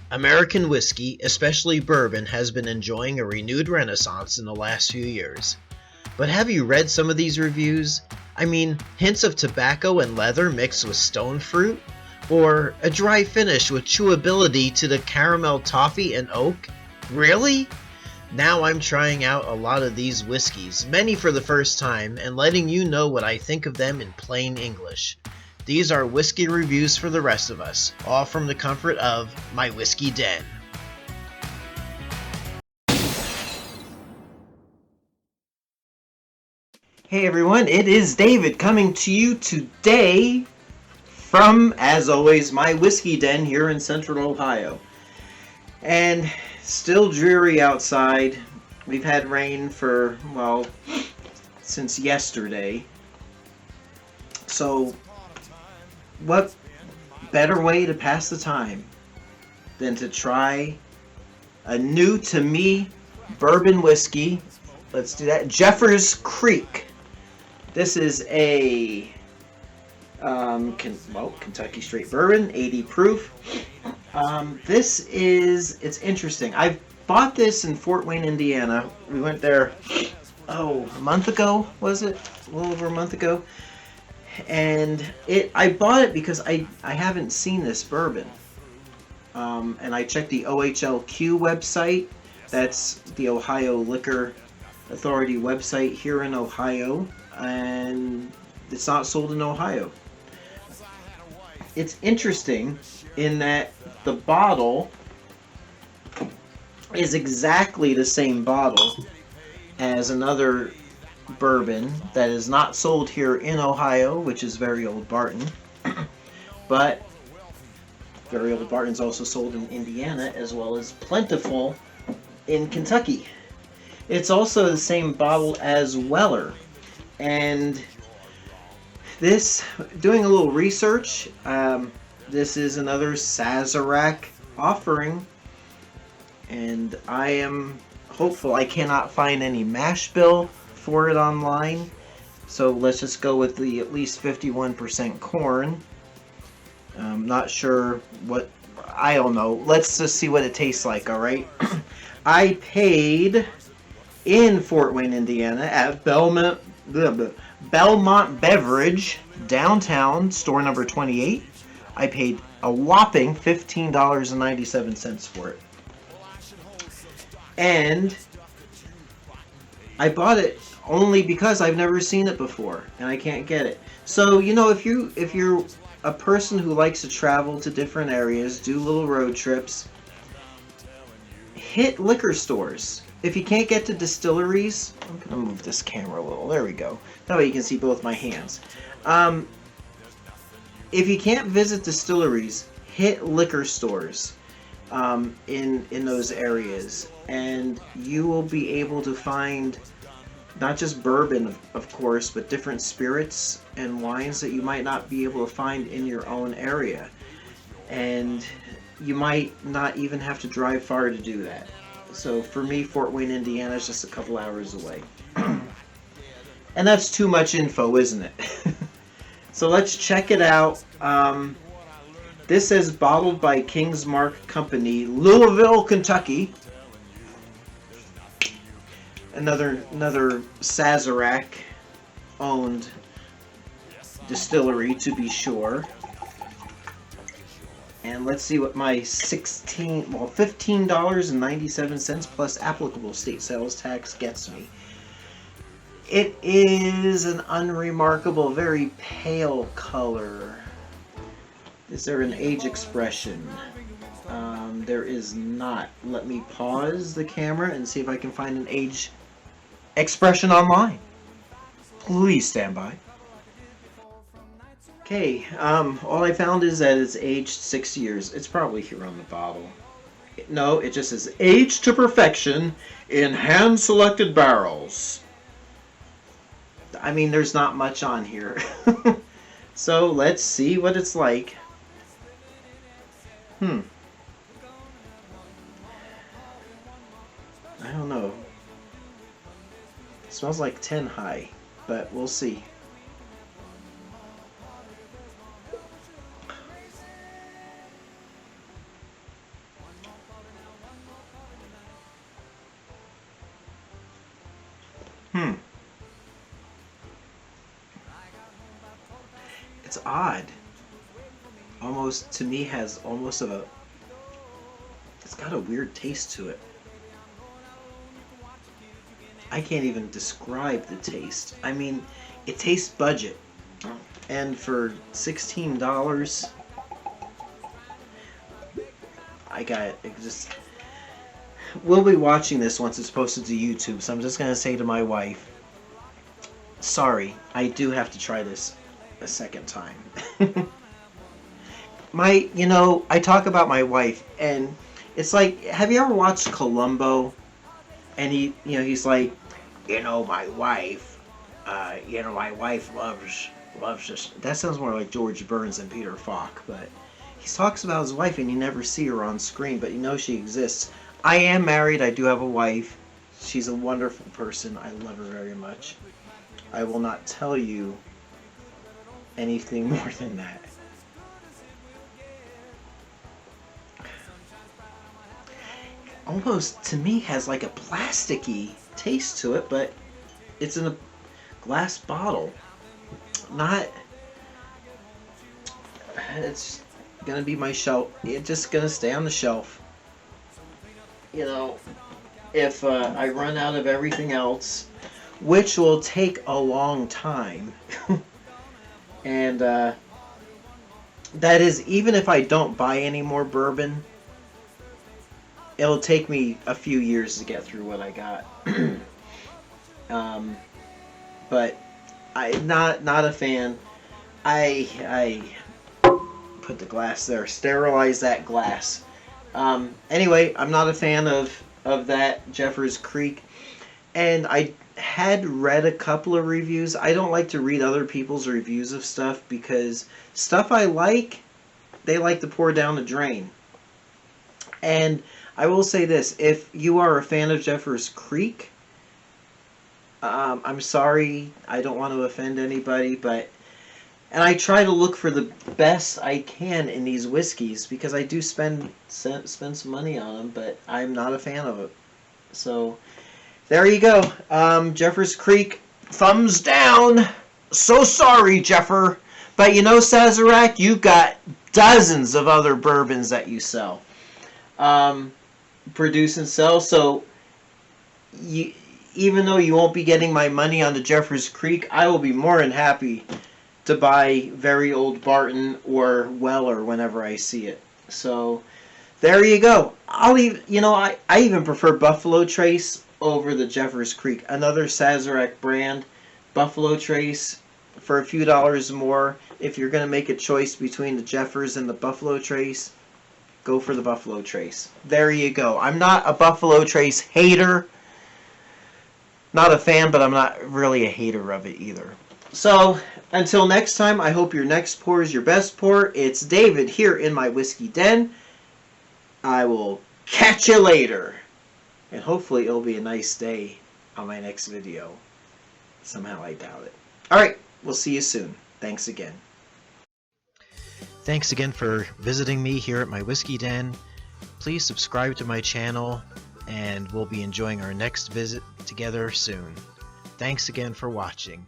American whiskey, especially bourbon, has been enjoying a renewed renaissance in the last few years. But have you read some of these reviews? I mean, hints of tobacco and leather mixed with stone fruit? Or a dry finish with chewability to the caramel toffee and oak? Really? Now I'm trying out a lot of these whiskeys, many for the first time, and letting you know what I think of them in plain English. These are whiskey reviews for the rest of us, all from the comfort of my whiskey den. Hey everyone, it is David coming to you today from, as always, my whiskey den here in Central Ohio. And still dreary outside. We've had rain for, well, since yesterday. So what better way to pass the time than to try a new to me bourbon whiskey. Let's do that. Jeffers Creek. This is a Kentucky straight bourbon, 80 proof. It's interesting. I bought this in Fort Wayne, Indiana. We went there, a month ago, was it? A little over a month ago. And I bought it because I haven't seen this bourbon. And I checked the OHLQ website. That's the Ohio Liquor Authority website here in Ohio. And it's not sold in Ohio. It's interesting in that the bottle is exactly the same bottle as another bourbon that is not sold here in Ohio, which is Very Old Barton. But Very Old Barton is also sold in Indiana, as well as Plentiful in Kentucky. It's also the same bottle as Weller. And this, doing a little research, this is another Sazerac offering, and I am hopeful. I cannot find any mash bill for it online, so let's just go with the at least 51% corn. I'm not sure what, I don't know. Let's just see what it tastes like, alright? I paid in Fort Wayne, Indiana at Belmont Beverage, downtown, store number 28. I paid a whopping $15.97 for it. And I bought it only because I've never seen it before and I can't get it. So, you know, if you're a person who likes to travel to different areas, do little road trips, hit liquor stores. If you can't get to distilleries, I'm going to move this camera a little. There we go. That way you can see both my hands. If you can't visit distilleries, hit liquor stores in those areas, and you will be able to find not just bourbon, of course, but different spirits and wines that you might not be able to find in your own area. And you might not even have to drive far to do that. So for me, Fort Wayne, Indiana is just a couple hours away. And that's too much info, isn't it? So let's check it out. This says bottled by Kingsmark Company, Louisville, Kentucky. Another Sazerac owned distillery, to be sure. And let's see what my $15.97 plus applicable state sales tax gets me. It is an unremarkable, very pale color. Is there an age expression? There is not. Let me pause the camera and see if I can find an age expression online. Please stand by. Okay, all I found is that it's aged 6 years. It's probably here on the bottle. No, it just says aged to perfection in hand-selected barrels. I mean, there's not much on here. So let's see what it's like. I don't know. It smells like 10 high, but we'll see. It's odd. Almost, to me, has almost a... It's got a weird taste to it. I can't even describe the taste. I mean, it tastes budget. And for $16, I got it. It just... We'll be watching this once it's posted to YouTube, so I'm just going to say to my wife, sorry, I do have to try this a second time. I talk about my wife, and it's like, have you ever watched Columbo? And he's like, my wife, my wife loves this. That sounds more like George Burns than Peter Falk, but he talks about his wife, and you never see her on screen, but you know she exists. I am married. I do have a wife. She's a wonderful person. I love her very much. I will not tell you anything more than that. Almost, to me, has like a plasticky taste to it, but it's in a glass bottle. Not... It's gonna be my shelf. It's just gonna stay on the shelf. If I run out of everything else, which will take a long time, and that is, even if I don't buy any more bourbon, it'll take me a few years to get through what I got. But I'm not a fan. I put the glass there. Sterilize that glass. Anyway, I'm not a fan of that Jeffers Creek. And I had read a couple of reviews. I don't like to read other people's reviews of stuff because stuff I like, they like to pour down the drain. And I will say this, if you are a fan of Jeffers Creek, I'm sorry, I don't want to offend anybody, and I try to look for the best I can in these whiskeys because I do spend some money on them, but I'm not a fan of it. So there you go. Jeffers Creek, thumbs down. So sorry, Jeffer. But Sazerac, you've got dozens of other bourbons that you sell. Produce and sell. So even though you won't be getting my money on the Jeffers Creek, I will be more than happy to buy very old Barton or Weller whenever I see it. So there you go. I even prefer Buffalo Trace over the Jeffers Creek. Another Sazerac brand, Buffalo Trace, for a few dollars more. If you're going to make a choice between the Jeffers and the Buffalo Trace, go for the Buffalo Trace. There you go. I'm not a Buffalo Trace hater. Not a fan, but I'm not really a hater of it either. So, until next time, I hope your next pour is your best pour. It's David here in my whiskey den. I will catch you later. And hopefully it'll be a nice day on my next video. Somehow I doubt it. Alright, we'll see you soon. Thanks again. Thanks again for visiting me here at my whiskey den. Please subscribe to my channel, and we'll be enjoying our next visit together soon. Thanks again for watching.